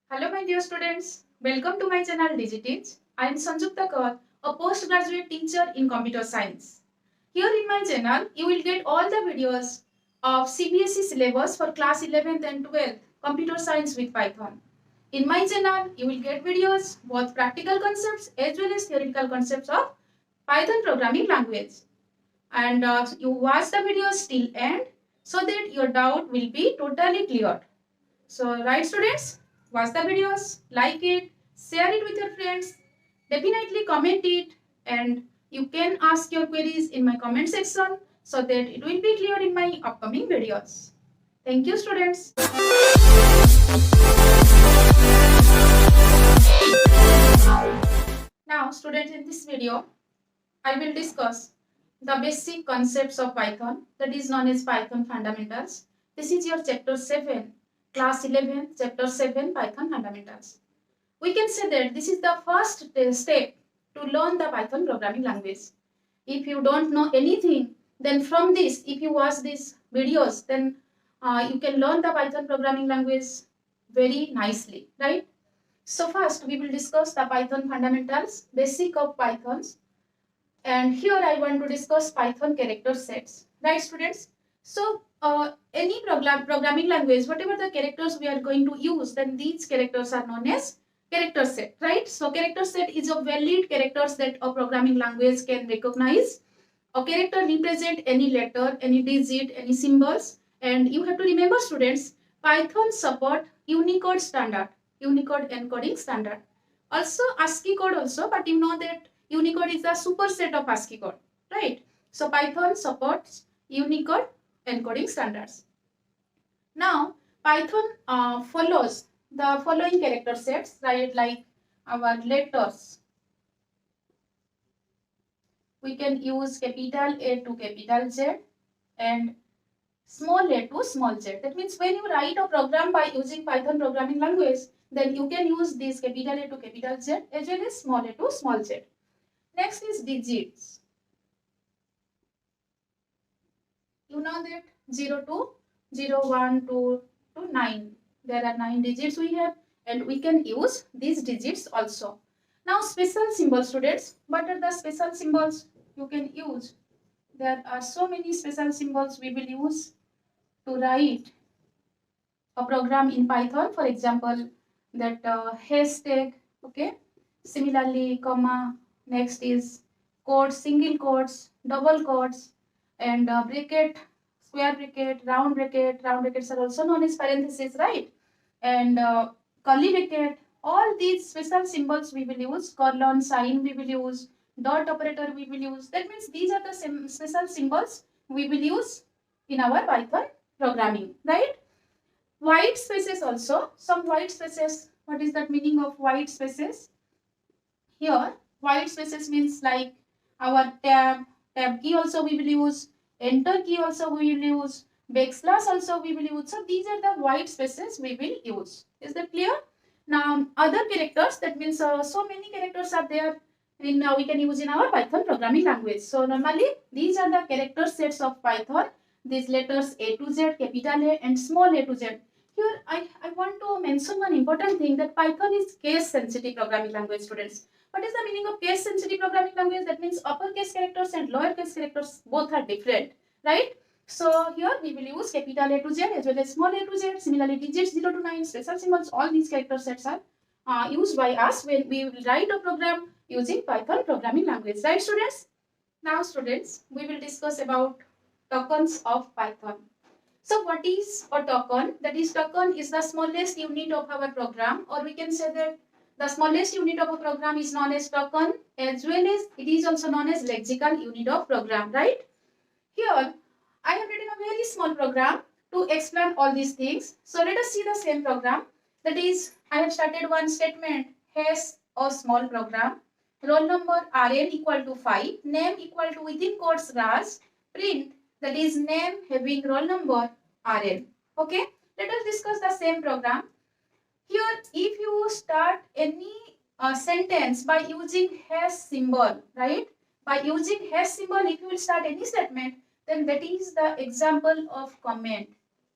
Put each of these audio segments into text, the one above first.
Hello, my dear students. Welcome to my channel Digiteach. I am Sanjukta Kaur, a postgraduate teacher in computer science. Here in my channel, you will get all the videos of CBSE syllabus for class 11th and 12th computer science with Python. In my channel, you will get videos both practical concepts as well as theoretical concepts of Python programming language. And you watch the videos till end so that your doubt will be totally cleared. So, right, students, watch the videos, like it, share it with your friends, definitely comment it, and you can ask your queries in my comment section so that it will be clear in my upcoming videos. Thank you, students. Now, students, in this video, I will discuss the basic concepts of Python, that is known as Python fundamentals. This is your chapter 7, class 11, chapter 7, Python fundamentals. We can say that this is the first step to learn the Python programming language. If you don't know anything, then from this, if you watch these videos, then you can learn the Python programming language very nicely, right? So first, we will discuss the Python fundamentals, basic of Pythons. And here I want to discuss Python character sets, right, students? So any programming language, whatever the characters we are going to use, then these characters are known as character set, right? So character set is a valid characters that a programming language can recognize. A character represent any letter, any digit, any symbols, and you have to remember, students, Python support Unicode standard, Unicode encoding standard. Also ASCII code also, but you know that Unicode is a superset of ASCII code, right? So Python supports Unicode encoding standards. Now Python follows the following character sets, right? Like our letters, we can use capital A to capital Z and small a to small z. That means when you write a program by using Python programming language, then you can use this capital A to capital Z as well as small a to small z. Next is digits. You know that 0 to 0, 1, 2 to 9. There are 9 digits we have and we can use these digits also. Now special symbols, students. What are the special symbols you can use? There are so many special symbols we will use to write a program in Python. For example, that hashtag, okay. Similarly, comma. Next is quotes, single quotes, double quotes, and bracket, square bracket, round bracket. Round brackets are also known as parentheses, right? And curly bracket. All these special symbols we will use. Colon sign we will use. Dot operator we will use. That means these are the special symbols we will use in our Python programming, right? White spaces also, some white spaces. What is that meaning of white spaces? Here, white spaces means like our tab key also we will use, enter key also we will use, backslash also we will use. So these are the white spaces we will use. Is that clear? Now other characters, that means so many characters are there in we can use in our Python programming language. So normally these are the character sets of Python. These letters A to Z, capital A and small a to Z. Here I want to mention one important thing, that Python is case sensitive programming language, students. What is the meaning of case sensitive programming language? That means uppercase characters and lowercase characters both are different, right? So here we will use capital A to Z as well as small a to Z. Similarly, digits 0 to 9, special symbols, all these character sets are used by us when we will write a program using Python programming language, right, students? Now, students, we will discuss about tokens of Python. So what is a token? That is, token is the smallest unit of our program, or we can say that the smallest unit of a program is known as token, as well as it is also known as lexical unit of program, right? Here, I have written a very small program to explain all these things. So let us see the same program. That is, I have started one statement, has a small program. Roll number Rn equal to 5, name equal to within quotes Raj, print, that is name having roll number Rn. Okay, let us discuss the same program. Here, if you start any sentence by using hash symbol, right? By using hash symbol, if you will start any statement, then that is the example of comment.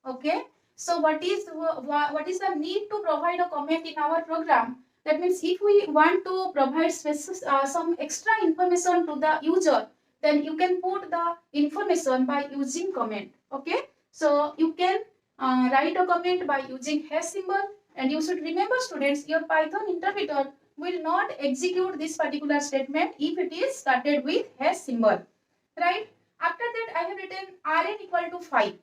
Okay. So what is the need to provide a comment in our program? That means if we want to provide some extra information to the user, then you can put the information by using comment. Okay, so you can write a comment by using hash symbol, and you should remember, students, your Python interpreter will not execute this particular statement if it is started with hash symbol, right? After that, I have written rn equal to 5,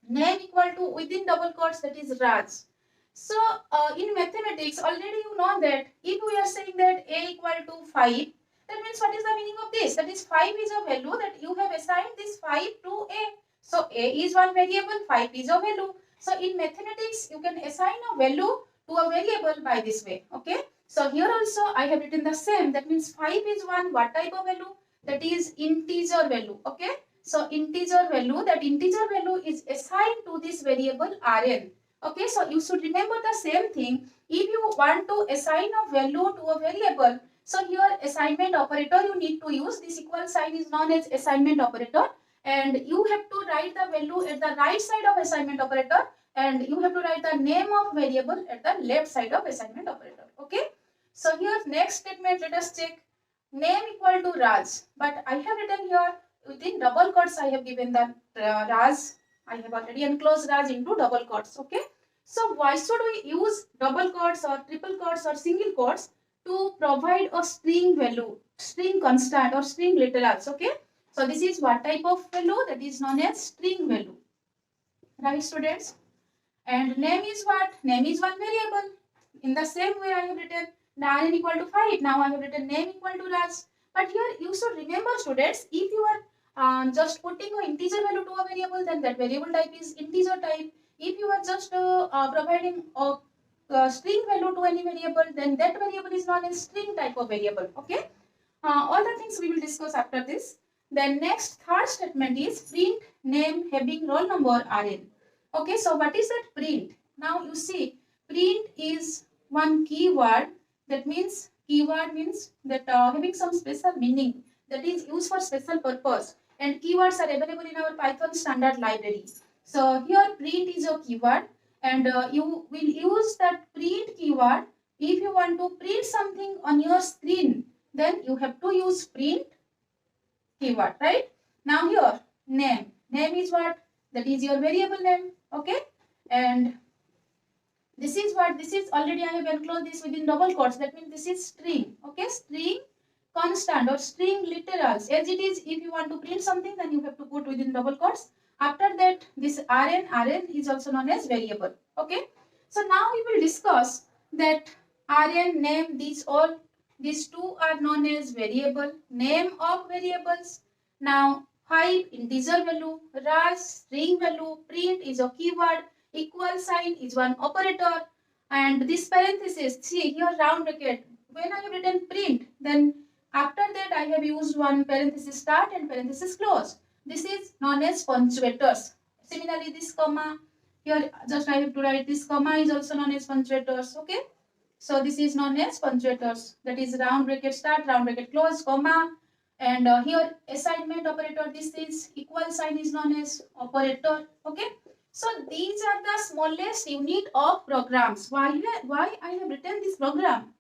name equal to within double quotes, that is Raj. So in mathematics, already you know that if we are saying that a equal to 5, that means what is the meaning of this? That is 5 is a value that you have assigned this 5 to a. So a is one variable, 5 is a value. So in mathematics, you can assign a value to a variable by this way. Okay. So here also I have written the same. That means 5 is one what type of value? That is integer value. Okay. So integer value, that integer value is assigned to this variable Rn. Okay, so you should remember the same thing. If you want to assign a value to a variable, so here assignment operator you need to use. This equal sign is known as assignment operator, and you have to write the value at the right side of assignment operator, and you have to write the name of variable at the left side of assignment operator. Okay, so here next statement, let us check. Name equal to Raj, but I have written here within double quotes I have given the Raj. I have already enclosed Raj into double quotes. Okay. So why should we use double quotes or triple quotes or single quotes? To provide a string value, string constant or string literals. Okay. So this is what type of value? That is known as string value. Right, students? And name is what? Name is one variable. In the same way I have written Naren equal to 5. Now I have written name equal to Raj. But here you should remember, students, if you are just putting an integer value to a variable, then that variable type is integer type. If you are just providing a string value to any variable, then that variable is known as string type of variable. Okay. All the things we will discuss after this. Then next, third statement is print name having roll number Rn. Okay, so what is that print? Now you see, print is one keyword. That means keyword means that having some special meaning, that is used for special purpose, and keywords are available in our Python standard library. So here print is a keyword, and you will use that print keyword if you want to print something on your screen. Then you have to use print keyword, right? Now here name. Name is what? That is your variable name. Okay, and this is what? This is already I have enclosed this within double quotes. That means this is string. Okay, string constant or string literals. As it is, if you want to print something, then you have to put within double quotes. After that, this Rn is also known as variable. Okay, so now we will discuss that Rn, name, these two are known as variable, name of variables. Now 5 integer value, Raj string value, print is a keyword, equal sign is one operator, and this parenthesis, see here round bracket. When I have written print, then after that I have used one parenthesis start and parenthesis close. This is known as punctuators. Similarly, this comma, here just I have to write this comma is also known as punctuators. Okay. So this is known as punctuators. That is round bracket start, round bracket close, comma. And here assignment operator, this is equal sign is known as operator. Okay. So these are the smallest unit of programs. Why I have written this program?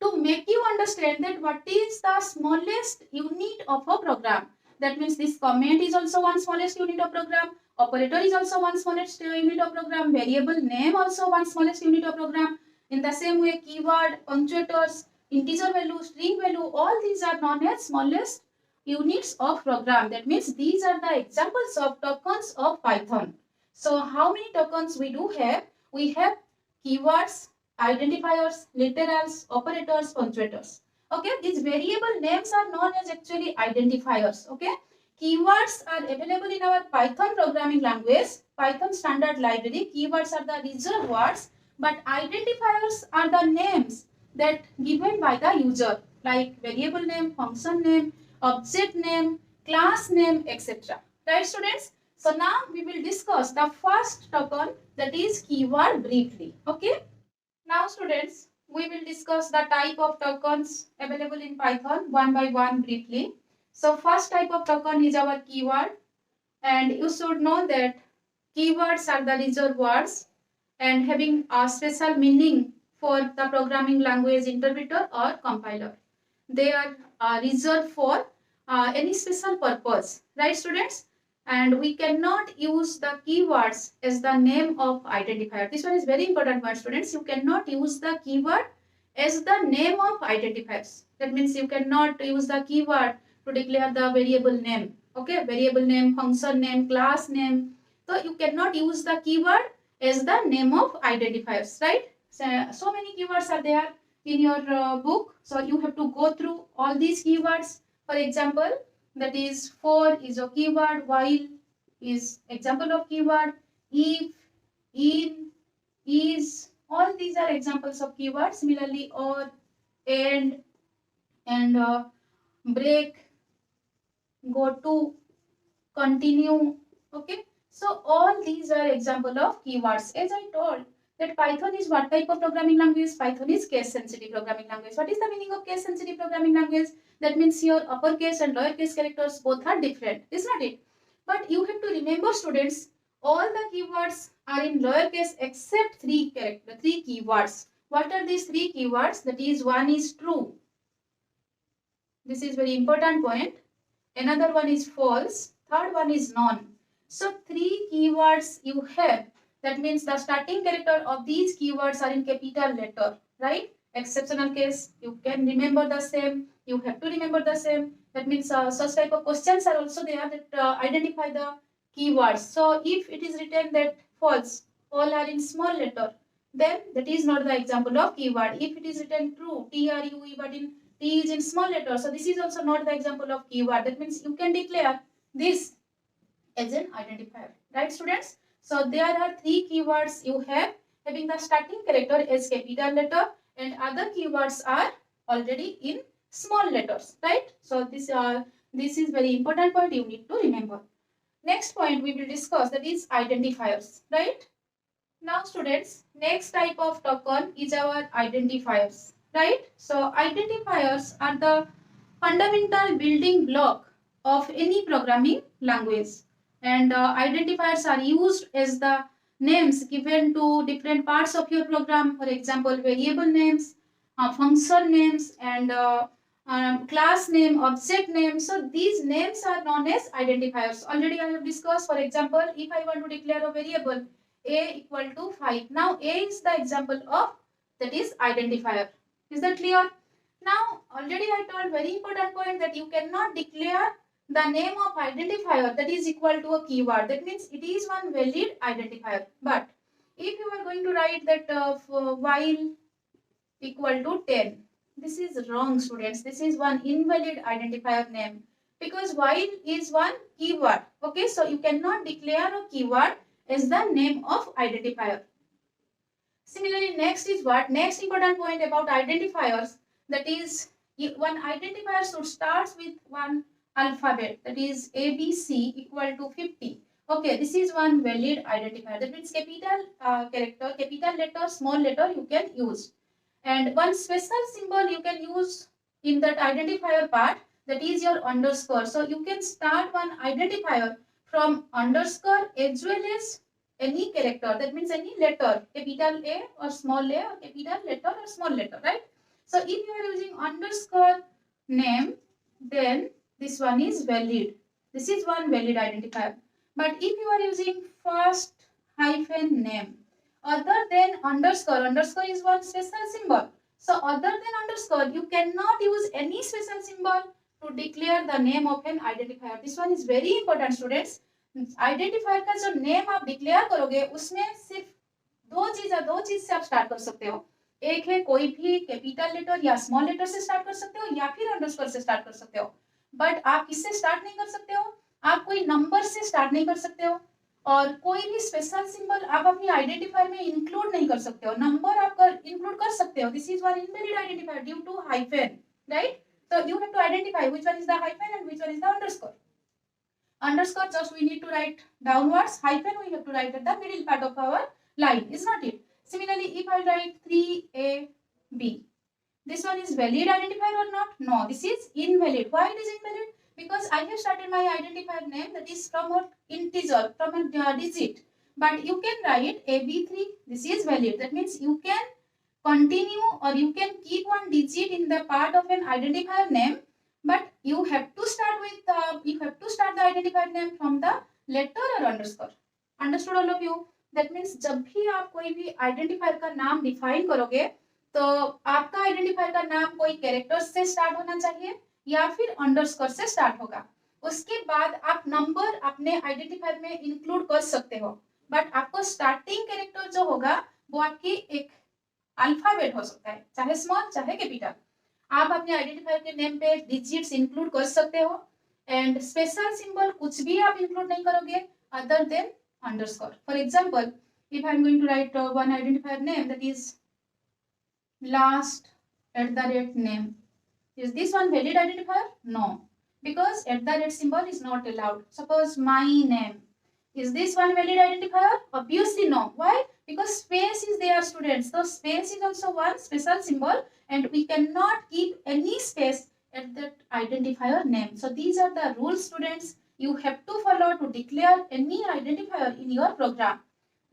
To make you understand that what is the smallest unit of a program. That means this comment is also one smallest unit of program. Operator is also one smallest unit of program. Variable name also one smallest unit of program. In the same way, keyword, punctuators, integer value, string value, all these are known as smallest units of program. That means these are the examples of tokens of Python. So how many tokens we do have? We have keywords, identifiers, literals, operators, punctuators. Okay, these variable names are known as actually identifiers. Okay, keywords are available in our Python programming language, Python standard library. Keywords are the reserved words, but identifiers are the names that given by the user, like variable name, function name, object name, class name, etc. Right, students? So now we will discuss the first token, that is keyword, briefly. Okay. Now students, we will discuss the type of tokens available in Python one by one briefly. So first type of token is our keyword, and you should know that Keywords are the reserved words and having a special meaning for the programming language interpreter or compiler. They are reserved for any special purpose, right students? And we cannot use the keywords as the name of identifier. This one is very important one, students. You cannot use the keyword as the name of identifiers. That means you cannot use the keyword to declare the variable name. Okay, variable name, function name, class name. So you cannot use the keyword as the name of identifiers, right? So many keywords are there in your book. So you have to go through all these keywords. For example, that is for is a keyword, while is example of keyword, if, in, is, all these are examples of keywords. Similarly, or, and break, go to, continue. Okay, so all these are example of keywords. As I told that Python is what type of programming language? Python is case sensitive programming language. What is the meaning of case sensitive programming language? That means your uppercase and lowercase characters both are different, is not it? But you have to remember, students, all the keywords are in lowercase except three keywords. What are these three keywords? That is, one is true. This is very important point. Another one is false. Third one is none. So three keywords you have. That means the starting character of these keywords are in capital letter, right? Exceptional case, you can remember the same. You have to remember the same. That means such type of questions are also there that identify the keywords. So if it is written that false, all are in small letter, then that is not the example of keyword. If it is written true, TRUE, but in T is in small letter, so this is also not the example of keyword. That means you can declare this as an identifier, right students? So there are three keywords you have having the starting character as capital letter and other keywords are already in small letters, right? So this is very important point you need to remember. Next point we will discuss, that is identifiers, right? Now students, next type of token is our identifiers, right? So identifiers are the fundamental building block of any programming language, and identifiers are used as the names given to different parts of your program. For example, variable names, function names, and class name, object name. So these names are known as identifiers. Already I have discussed. For example, if I want to declare a variable a equal to 5. Now a is the example of that is identifier. Is that clear? Now already I told very important point that you cannot declare the name of identifier that is equal to a keyword. That means it is one valid identifier. But if you are going to write that while equal to 10, this is wrong students. This is one invalid identifier name because while is one keyword. Okay, so you cannot declare a keyword as the name of identifier. Similarly, next is what? Next important point about identifiers, that is one identifier should start with one alphabet, that is ABC equal to 50. Okay, this is one valid identifier. That means capital character, capital letter, small letter you can use. And one special symbol you can use in that identifier part, that is your underscore. So you can start one identifier from underscore as well as any character. That means any letter, capital A or small a or capital letter or small letter, right? So if you are using underscore name, then this one is valid. This is one valid identifier. But if you are using first hyphen name, other than underscore, underscore is one special symbol. So other than underscore, you cannot use any special symbol to declare the name of an identifier. This one is very important students. Identifier का जो name आप declare करोगे उसमें सिर्फ दो चीज से आप स्टार्ट कर सकते हो. एक है कोई भी कैपिटल लेटर या स्मॉल लेटर से स्टार्ट कर सकते हो या फिर अंडरस्कोर से स्टार्ट कर सकते हो. बट आप किससे स्टार्ट नहीं कर सकते हो? आप कोई नंबर से स्टार्ट नहीं कर सकते हो और कोई भी स्पेशल सिंबल आप अपनी आइडेंटिफायर में इंक्लूड नहीं कर सकते हो. नंबर आप इंक्लूड कर सकते हो. This is one invalid identifier due to hyphen, right? So you have to identify which one is the hyphen and which one is the underscore. Underscore just we need to write downwards. Hyphen we have to write at the middle part of our line, is not it? Similarly, if I write 3AB, this one is valid identifier or not? No, this is invalid. Why it is invalid? Because I have started my identifier name that is from an integer, from a digit. but you can write AB3. This is valid. That means you can continue or you can keep one digit in the part of an identifier name, but you have to start with the identifier name from the letter or underscore. Understood all of you? That means जब भी आप कोई भी identifier का नाम define करोगे तो आपका आइडेंटिफायर का नाम कोई कैरेक्टर्स से स्टार्ट होना चाहिए या फिर अंडरस्कोर से स्टार्ट होगा. उसके बाद आप नंबर अपने आइडेंटिफायर में इंक्लूड कर सकते हो, बट आपको स्टार्टिंग कैरेक्टर जो होगा वो आपकी एक अल्फाबेट हो सकता है, चाहे स्मॉल चाहे कैपिटल. आप अपने आइडेंटिफायर के नेम पे डिजिट्स इंक्लूड कर सकते हो एंड स्पेशल सिंबल कुछ भी आप इंक्लूड नहीं करोगे other than underscore. For example, if I am going to write one identifier name, that is last @ name, is this one valid identifier? No, because @ symbol is not allowed. Suppose my name, is this one valid identifier? Obviously no. Why? Because space is there, students. So space is also one special symbol and we cannot keep any space at that identifier name. So these are the rules, students, you have to follow to declare any identifier in your program.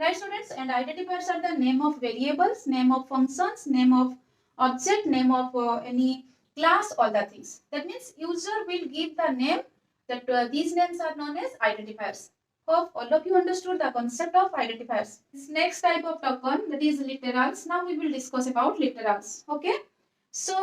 Right, students? And identifiers are the name of variables, name of functions, name of object, name of any class, all the things. That means user will give the name that these names are known as identifiers. Hope all of you understood the concept of identifiers. This next type of token, that is literals. Now we will discuss about literals. Okay. So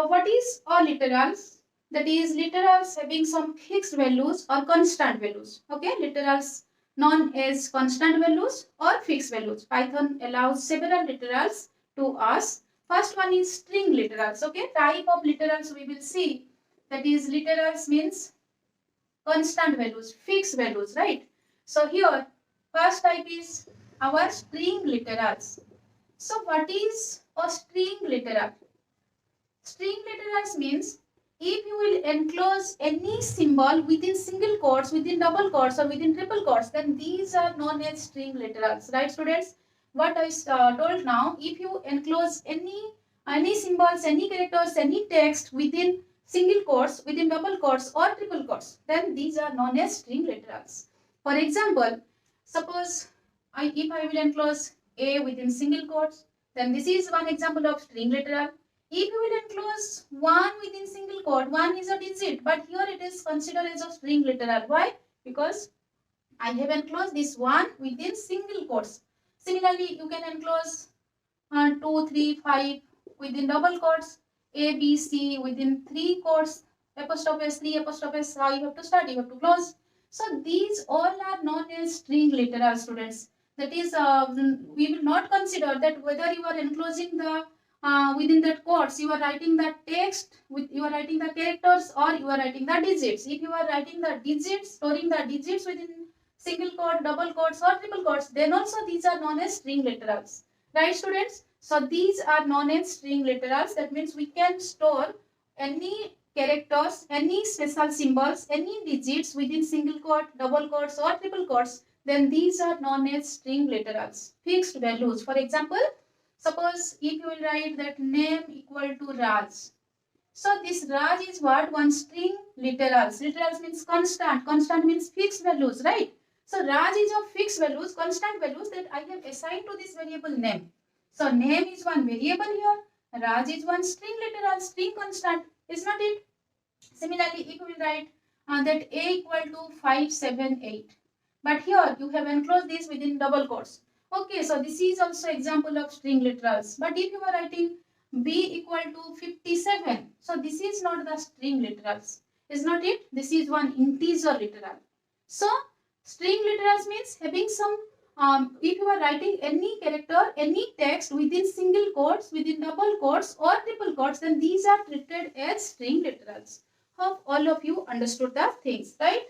what is a literals? That is literals having some fixed values or constant values. Okay, literals known as constant values or fixed values. Python allows several literals to us. First one is string literals. Okay, type of literals we will see. That is literals means constant values, fixed values, right? So here first type is our string literals. So what is a string literal? String literals means if you will enclose any symbol within single quotes, within double quotes or within triple quotes, then these are known as string literals. Right, students? What I told now, if you enclose any symbols, any characters, any text within single quotes, within double quotes or triple quotes, then these are known as string literals. For example, suppose if I will enclose A within single quotes, then this is one example of string literal. If you will enclose 1 within single quote, 1 is a digit, but here it is considered as a string literal. Why? Because I have enclosed this 1 within single quotes. Similarly, you can enclose 2, 3, 5 within double quotes, A, B, C within 3 quotes, apostrophe S, 3 apostrophe S, how you have to start, you have to close. So these all are known as string literal, students. That is, we will not consider that whether you are enclosing the within that quotes, you are writing the text, you are writing the characters or you are writing the digits. If you are writing the digits, storing the digits within single quote, double quotes or triple quotes, then also these are known as string literals. Right, students? So these are known as string literals. That means we can store any characters, any special symbols, any digits within single quote, double quotes or triple quotes. Then these are known as string literals. Fixed values. For example, suppose if you will write that name equal to Raj. So this Raj is what? One string literals. Literals means constant. Constant means fixed values, right? So Raj is of fixed values, constant values that I have assigned to this variable name. So name is one variable here. Raj is one string literal, string constant. Is not it? Similarly, if you will write that A equal to 578. But here you have enclosed this within double quotes. Okay, so this is also example of string literals. But if you are writing B equal to 57, so this is not the string literals. Is not it? This is one integer literal. So string literals means having some, if you are writing any character, any text within single quotes, within double quotes or triple quotes, then these are treated as string literals. Hope all of you understood the things, right?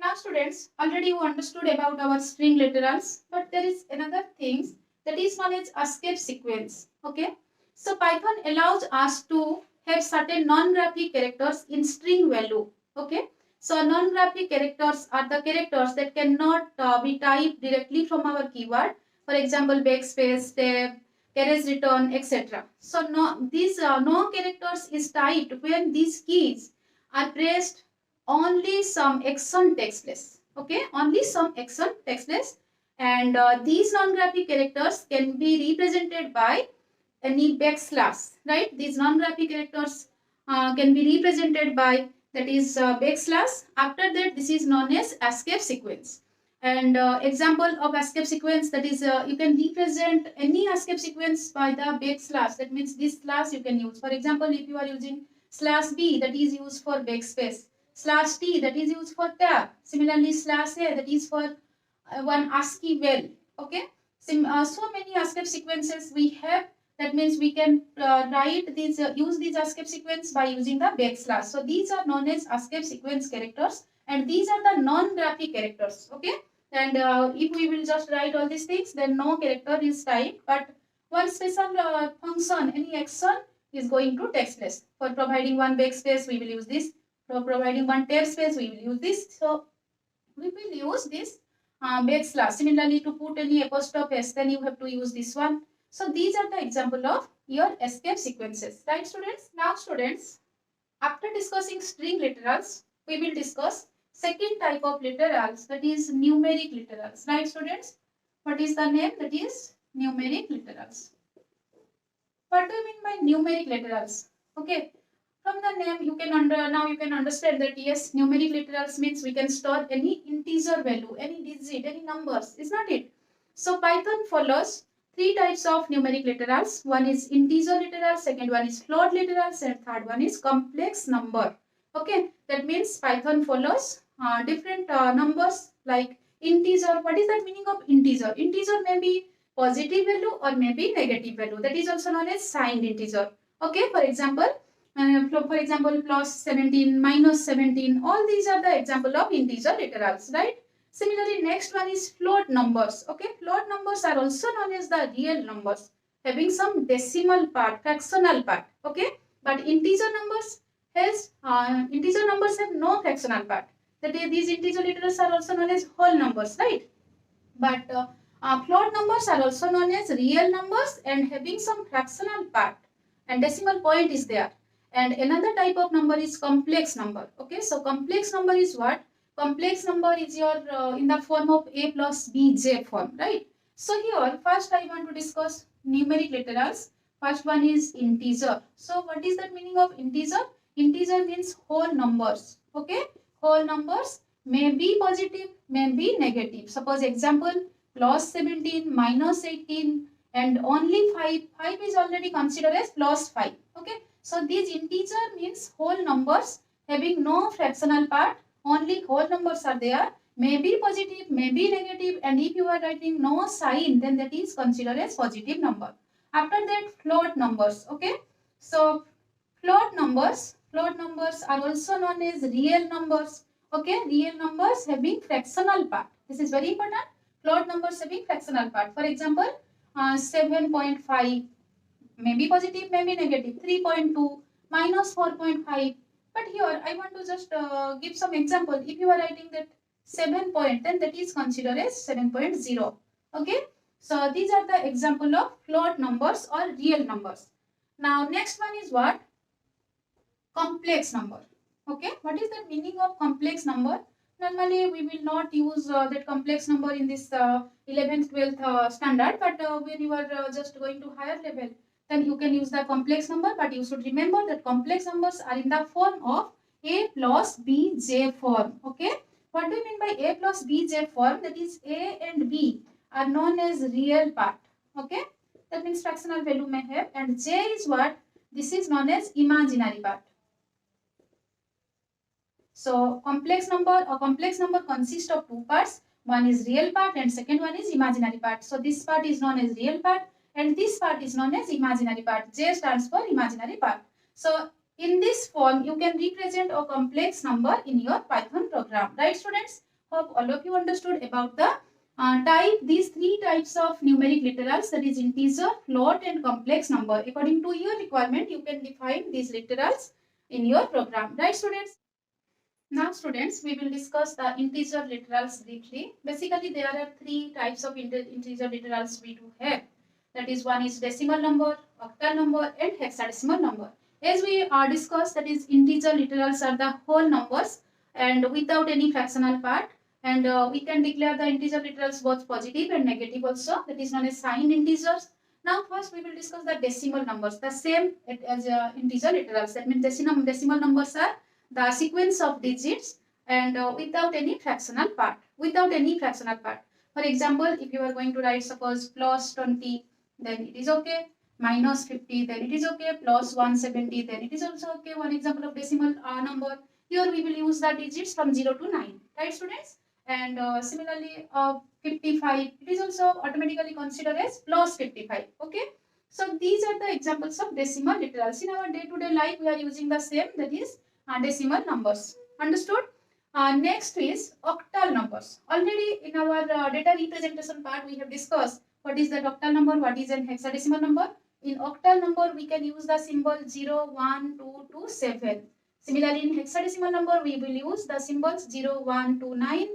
Now students, already you understood about our string literals, but there is another thing that is known as escape sequence. Okay, so Python allows us to have certain non-graphic characters in string value. Okay, so non-graphic characters are the characters that cannot be typed directly from our keyword. For example, backspace, tab, carriage return, etc. So these no characters is typed when these keys are pressed only some action text less. Okay, only some action text less, And these non-graphic characters can be represented by any backslash, right? These non-graphic characters can be represented by, that is backslash. After that, this is known as escape sequence. And example of escape sequence, that is you can represent any escape sequence by the backslash. That means this slash you can use. For example, if you are using slash b, that is used for backspace. Slash t, that is used for tab. Similarly, slash a, that is for one ASCII well. Okay. So many escape sequences we have. That means we can write these, use these escape sequence by using the backslash. So these are known as escape sequence characters, and these are the non-graphic characters. Okay. And if we will just write all these things, then no character is typed, but one special function, any action is going to take place. For providing one backspace, we will use this. For providing one tab space, we will use this. So we will use this backslash. Similarly, to put any apostrophe s, then you have to use this one. So these are the example of your escape sequences, right students? Now students, after discussing string literals, we will discuss second type of literals, that is numeric literals, right students? What is the name? That is numeric literals. What do you mean by numeric literals? Okay, from the name you can now you can understand that yes, numeric literals means we can store any integer value, any digit, any numbers, is not it? So Python follows three types of numeric literals. One is integer literals, second one is float literals, and third one is complex number. Okay, that means Python follows different numbers like integer. What is that meaning of integer? Integer may be positive value or maybe negative value. That is also known as signed integer. Okay, for example, plus 17, minus 17, all these are the example of integer literals, right? Similarly, next one is float numbers. Okay, float numbers are also known as the real numbers, having some decimal part, fractional part. Okay, but integer numbers have no fractional part. That is, these integer literals are also known as whole numbers, right? But float numbers are also known as real numbers and having some fractional part, and decimal point is there. And another type of number is complex number. Okay, so complex number is what? Complex number is your in the form of a plus bj form, right? So here first I want to discuss numeric literals. First one is integer. So what is the meaning of integer? Integer means whole numbers. Okay, whole numbers may be positive, may be negative. Suppose example, plus 17, minus 18, and only 5. 5 is already considered as plus 5. Okay, so this integer means whole numbers having no fractional part. Only whole numbers are there. May be positive, may be negative, and if you are writing no sign, then that is considered as positive number. After that, float numbers. Okay, so float numbers are also known as real numbers. Okay, real numbers having fractional part. This is very important. Float numbers having fractional part. For example, 7.5 may be positive, may be negative. 3.2 minus 4.5. But here I want to just give some example. If you are writing that 7 point, then that is considered as 7.0. Okay, so these are the example of float numbers or real numbers. Now next one is what? Complex number. Okay, what is the meaning of complex number? Normally we will not use that complex number in this 11th 12th standard, but when you are just going to higher level, then you can use the complex number. But you should remember that complex numbers are in the form of a plus bj form. Okay, what do you mean by a plus bj form? That is, a and b are known as real part. Okay, that means fractional value may have, and j is what? This is known as imaginary part. So complex number consists of two parts. One is real part and second one is imaginary part. So this part is known as real part and this part is known as imaginary part. J stands for imaginary part. So in this form, you can represent a complex number in your Python program. Right, students? Hope all of you understood about the these three types of numeric literals, that is integer, float and complex number. According to your requirement, you can define these literals in your program. Right, students? Now students, we will discuss the integer literals briefly. Basically, there are three types of integer literals we do have. That is, one is decimal number, octal number and hexadecimal number. As we discussed, that is integer literals are the whole numbers and without any fractional part. And we can declare the integer literals both positive and negative also. That is known as signed integers. Now first we will discuss the decimal numbers. The same as integer literals. That means decimal numbers are the sequence of digits and without any fractional part. Without any fractional part. For example, if you are going to write suppose plus 20, then it is okay. Minus 50, then it is okay. Plus 170, then it is also okay. One example of decimal number. Here we will use the digits from 0 to 9. Right, students? And similarly, 55, it is also automatically considered as plus 55. Okay. So these are the examples of decimal literals. In our day-to-day life, we are using the same, that is decimal numbers. Understood? Next is octal numbers. Already in our data representation part, we have discussed what is the octal number, what is an hexadecimal number. In octal number, we can use the symbol 0, 1, 2 to 7. Similarly, in hexadecimal number, we will use the symbols 0, 1 to 9.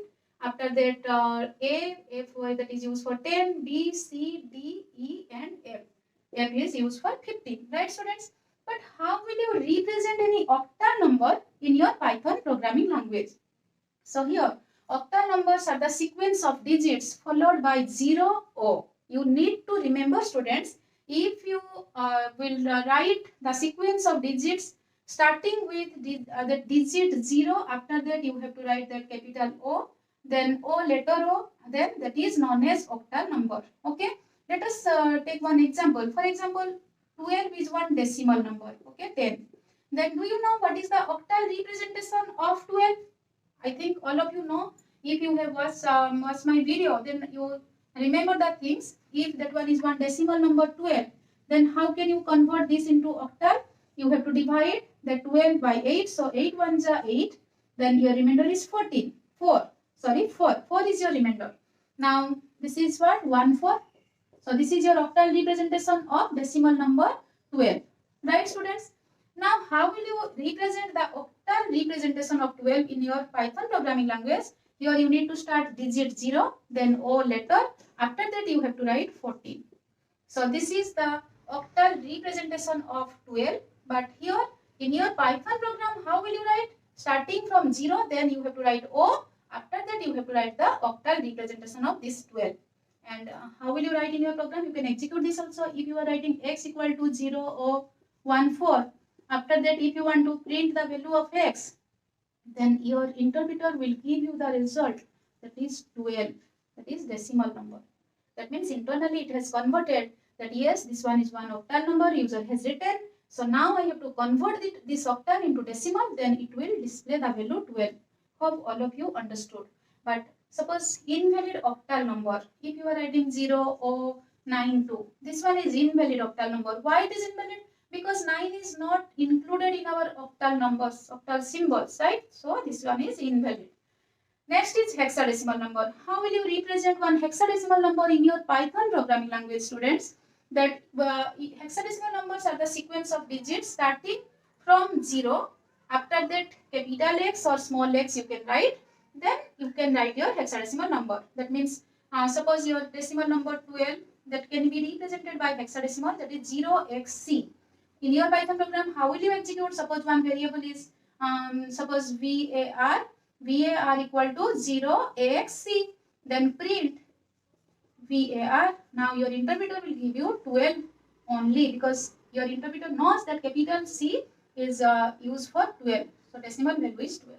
After that, F that is used for 10, B, C, D, E and F. F is used for 15. Right, students? But how will you represent any octal number in your Python programming language? So here, octal numbers are the sequence of digits followed by 0, O. You need to remember, students, if you will write the sequence of digits starting with the digit 0, after that you have to write that capital O, then O letter O, then that is known as octal number. Okay, let us take one example. For example, 12 is one decimal number. Okay, 10. Then do you know what is the octal representation of 12? I think all of you know. If you have watched my video, then you remember the things. If that one is one decimal number 12, then how can you convert this into octal? You have to divide the 12 by 8. So 8 ones are 8. Then your remainder is 14. 4. Sorry, 4. 4 is your remainder. Now this is what? 1, 4. So this is your octal representation of decimal number 12. Right, students? Now, how will you represent the octal representation of 12 in your Python programming language? Here you need to start digit 0, then O letter. After that, you have to write 14. So this is the octal representation of 12. But here in your Python program, how will you write? Starting from 0, then you have to write O. After that, you have to write the octal representation of this 12. And how will you write in your program? You can execute this also. If you are writing x equal to 0 or 1, 4. After that, if you want to print the value of x, then your interpreter will give you the result, that is 12, that is decimal number. That means internally it has converted that yes, this one is one octal number, user has written. So now I have to convert this octal into decimal, then it will display the value 12. Hope all of you understood. But suppose invalid octal number, if you are writing 0 or 9, 2, this one is invalid octal number. Why it is invalid? Because 9 is not included in our octal numbers, octal symbols, right? So this one is invalid. Next is hexadecimal number. How will you represent one hexadecimal number in your Python programming language, students? That hexadecimal numbers are the sequence of digits starting from 0. After that, capital X or small x you can write. Then you can write your hexadecimal number. That means, suppose your decimal number 12, that can be represented by hexadecimal, that is 0xc. In your Python program, how will you execute? Suppose one variable is, suppose var equal to 0axc. Then print var. Now your interpreter will give you 12 only, because your interpreter knows that capital C is used for 12. So decimal value is 12.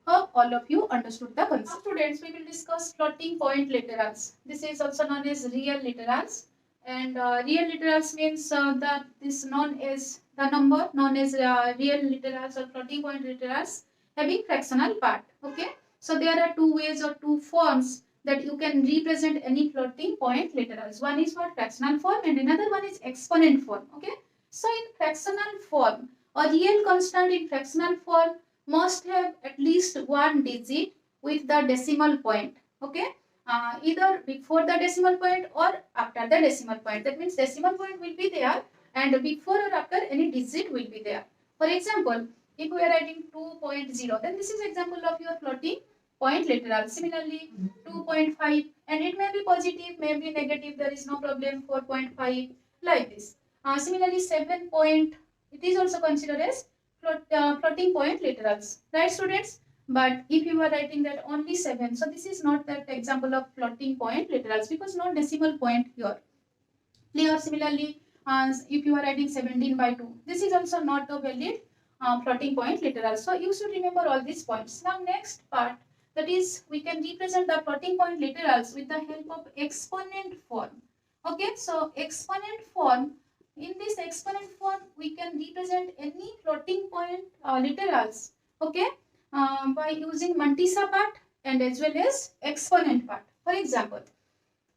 Hope all of you understood the concept. Students, we will discuss floating point literals. This is also known as real literals. And real literals means that this known as the number known as real literals or floating point literals having fractional part. Okay. So there are two ways or two forms that you can represent any floating point literals. One is for fractional form and another one is exponent form. Okay. So in fractional form, a real constant in fractional form must have at least one digit with the decimal point. Okay. Either before the decimal point or after the decimal point. That means decimal point will be there and before or after any digit will be there. For example, if we are writing 2.0, then this is example of your floating point literal. Similarly, 2.5, and it may be positive, may be negative, there is no problem. 4.5, like this. Similarly, 7 point, it is also considered as floating point literals. Right, students? But if you are writing that only 7, so this is not that example of floating point literals because no decimal point here. Clear? Similarly, if you are writing 17 by 2, this is also not a valid floating point literal. So you should remember all these points. Now next part, that is we can represent the floating point literals with the help of exponent form. Okay, so exponent form, in this exponent form we can represent any floating point literals, okay, by using mantissa part and as well as exponent part. For example,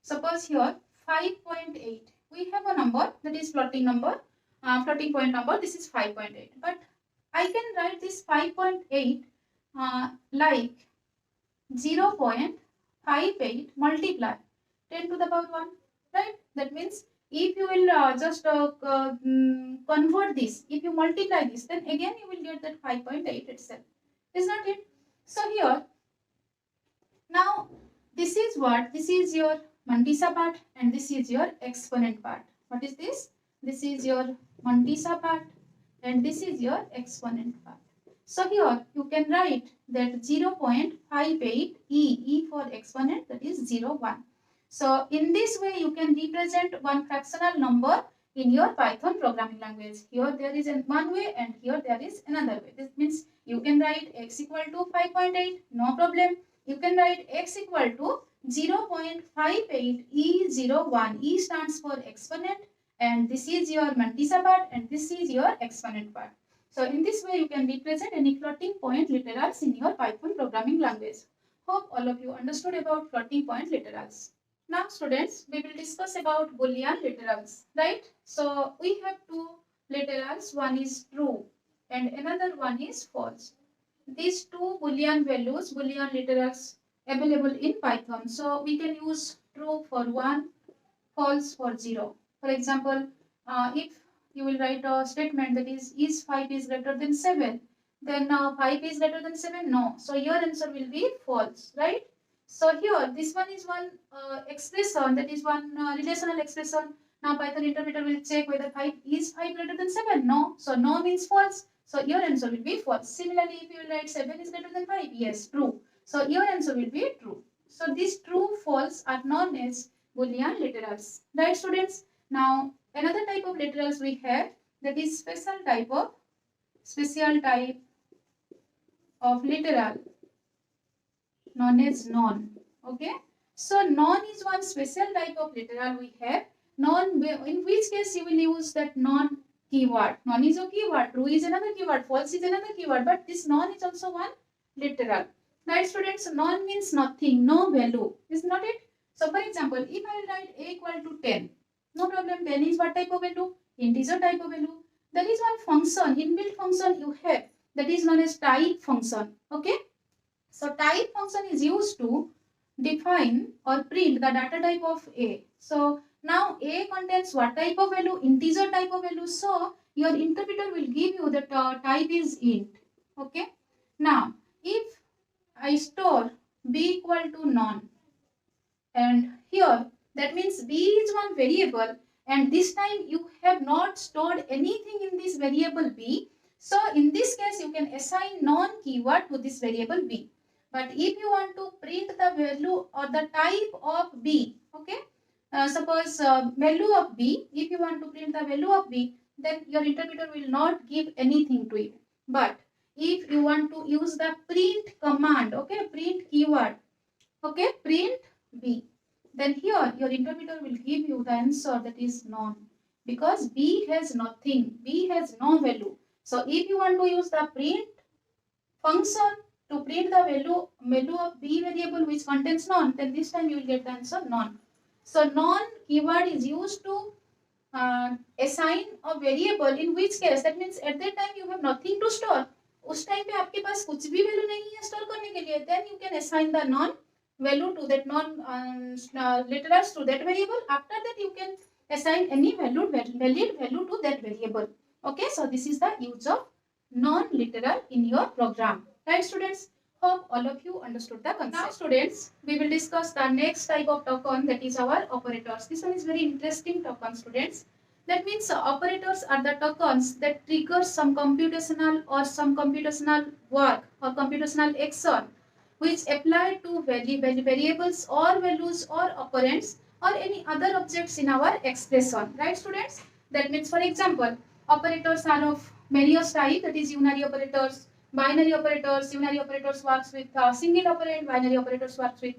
suppose here 5.8, we have a number that is floating number, floating point number, this is 5.8, but I can write this 5.8 like 0.58 multiply 10 to the power 1, right? That means if you will just convert this, if you multiply this, then again you will get that 5.8 itself. Is not it? So here, now this is what? This is your mantissa part and this is your exponent part. What is this? This is your mantissa part and this is your exponent part. So here you can write that 0.58 E for exponent, that is 0, 1. So in this way you can represent one fractional number in your Python programming language. Here there is one way and here there is another way. This means you can write x equal to 5.8, no problem. You can write x equal to 0.58 E01. E stands for exponent and this is your mantissa part and this is your exponent part. So in this way you can represent any floating point literals in your Python programming language. Hope all of you understood about floating point literals. Now students, we will discuss about Boolean literals, right? So we have two literals, one is true and another one is false. These two Boolean values, Boolean literals available in Python. So we can use true for 1, false for 0. For example, if you will write a statement that is 5 is greater than 7, then 5 is greater than 7, no. So your answer will be false, right? So here, this one is one expression, that is one relational expression. Now Python interpreter will check whether 5 is 5 greater than 7, no. So no means false. So your answer will be false. Similarly, if you will write 7 is greater than 5, yes, true. So your answer will be true. So these true, false are known as Boolean literals. Right, students? Now, another type of literals we have, that is special type of literal known as non. Okay? So, non is one special type of literal we have. Non, in which case you will use that non keyword. Non is a keyword, true is another keyword, false is another keyword, but this non is also one literal. Right, students? Non means nothing, no value. Is not it? So, for example, if I will write a equal to 10, no problem, 10 is what type of value? Integer type of value. There is one function, inbuilt function you have, that is known as type function. Okay? So, type function is used to define or print the data type of a. So, now a contains what type of value? Integer type of value. So, your interpreter will give you that type is int. Okay? Now, if I store b equal to none, and here that means b is one variable and this time you have not stored anything in this variable b. So in this case you can assign non keyword to this variable b. But if you want to print the value or the type of b, okay, suppose value of b, if you want to print the value of b, then your interpreter will not give anything to it. But if you want to use the print command, okay, print keyword, okay, print b, then here your interpreter will give you the answer that is none, because b has nothing, b has no value. So if you want to use the print function to print the value of b variable which contains none, then this time you will get the answer none. So non keyword is used to assign a variable, in which case that means at that time you have nothing to store. उस time पे आपके पास कुछ भी value नहीं है store करने के लिए, then you can assign the non value to that non literals to that variable. After that you can assign any valid value to that variable. Okay, so this is the use of non literal in your program. Right, students? Hope all of you understood the concept. Now students, we will discuss the next type of token, that is our operators. This one is very interesting token, students. That means operators are the tokens that trigger some computational work or computational action which apply to variables or values or operands or any other objects in our expression. Right, students? That means, for example, operators are of various type, that is unary operators, binary operators. Unary operators works with single operand, binary operators works with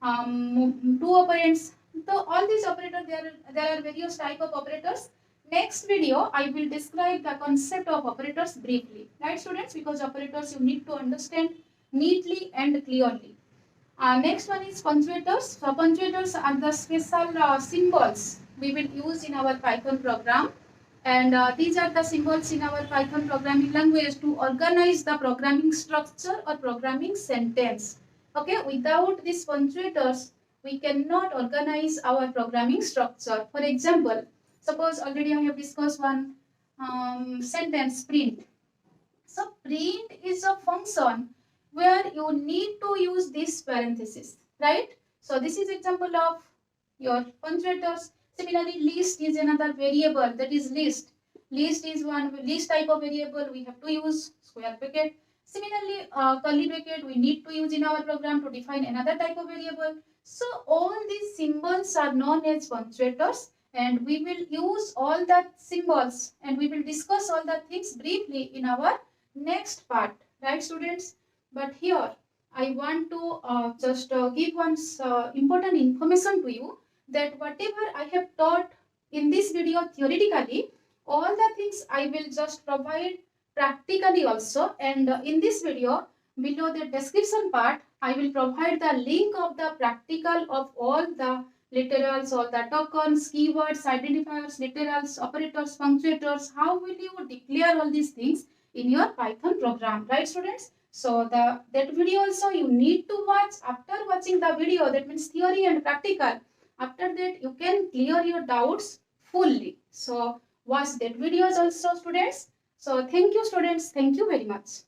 two operands. So all these operators, there are various type of operators. Next video, I will describe the concept of operators briefly. Right, students? Because operators you need to understand neatly and clearly. Next one is punctuators. So punctuators are the special symbols we will use in our Python program. And these are the symbols in our Python programming language to organize the programming structure or programming sentence. Okay, without these punctuators, we cannot organize our programming structure. For example, suppose already I have discussed one sentence, print. So print is a function where you need to use this parenthesis, right? So this is example of your punctuators. Similarly, list is another variable, that is list. List is one list type of variable. We have to use square bracket. Similarly, curly bracket we need to use in our program to define another type of variable. So all these symbols are known as punctuators, and we will use all that symbols and we will discuss all the things briefly in our next part, right, students? But here I want to just give one important information to you, that whatever I have taught in this video theoretically, all the things I will just provide practically also. And in this video, below the description part, I will provide the link of the practical of all the literals, all the tokens, keywords, identifiers, literals, operators, punctuators. How will you declare all these things in your Python program, right, students? So that video also you need to watch. After watching the video, that means theory and practical, after that you can clear your doubts fully. So watch that videos also, students. So thank you, students. Thank you very much.